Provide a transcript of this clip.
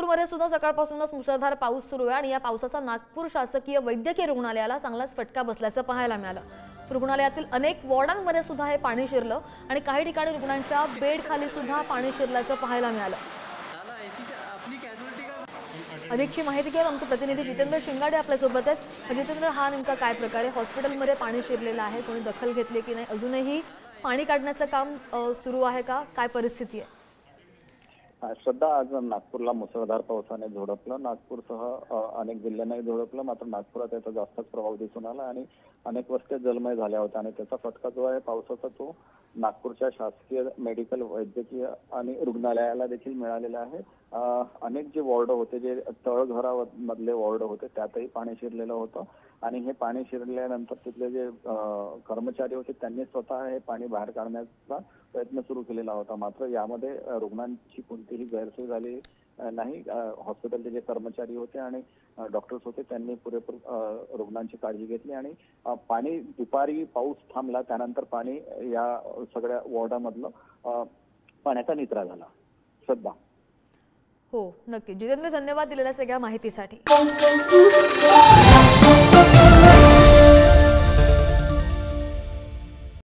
नागपूरमध्ये सुद्धा सकाळपासूनच मुसळधार पाऊस सुरू आहे आणि या पावसाचा नागपूर शासकीय वैद्यकीय रुग्णालयाला चांगलाच फटका बसल्याचं पाहायला मिळालं। रुग्णालयातील अनेक वॉर्डांमध्ये सुद्धा हे पाणी शिरलं आणि काही ठिकाणी रुग्णांच्या बेड खाली सुद्धा पाणी शिरल्याचं पाहायला मिळालं। अधिकची माहिती घेऊन आमचे प्रतिनिधी जितेंद्र शिंगाडे आपल्या सोबत आहेत। जितेंद्र, हा नेमका काय प्रकार आहे? हॉस्पिटलमध्ये पाणी शिरलेलं आहे, कोणी दखल घेतली की नाही? अजूनही पाणी काढण्याचं काम सुरू आहे का? काय परिस्थिती आहे? श्रद्धा, आज नागपूरला मुसळधार पावसाने झोडपलं। नागपूरसह अनेक जिल्ह्यांनाही झोडपलं, मात्र नागपुरात याचा जास्तच प्रभाव दिसून आला आणि अनेक वस्त्या जलमय झाल्या होत्या आणि त्याचा फटका जो आहे पावसाचा तो नागपूरच्या शासकीय मेडिकल वैद्यकीय आणि रुग्णालयाला देखील मिळालेला आहे। अनेक जे वॉर्ड होते, जे तळघरामधले वॉर्ड होते, त्यातही पाणी शिरलेलं होतं आणि हे पाणी शिरल्यानंतर तिथले जे कर्मचारी होते त्यांनी स्वतः हे पाणी बाहेर काढण्याचा प्रयत्न सुरू केलेला होता। मात्र यामध्ये रुग्णांची कोणतीही गैरसोय झाली नाही। हॉस्पिटलचे जे कर्मचारी होते आणि डॉक्टर्स होते त्यांनी पुरेपूर रुग्णांची काळजी घेतली आणि पाणी दुपारी पाऊस थांबला त्यानंतर पाणी या सगळ्या वॉर्डामधलं पाण्याचा निचरा झाला। श्रद्धा, हो नक्की जितेंद्र, धन्यवाद दिलेल्या सगळ्या माहितीसाठी।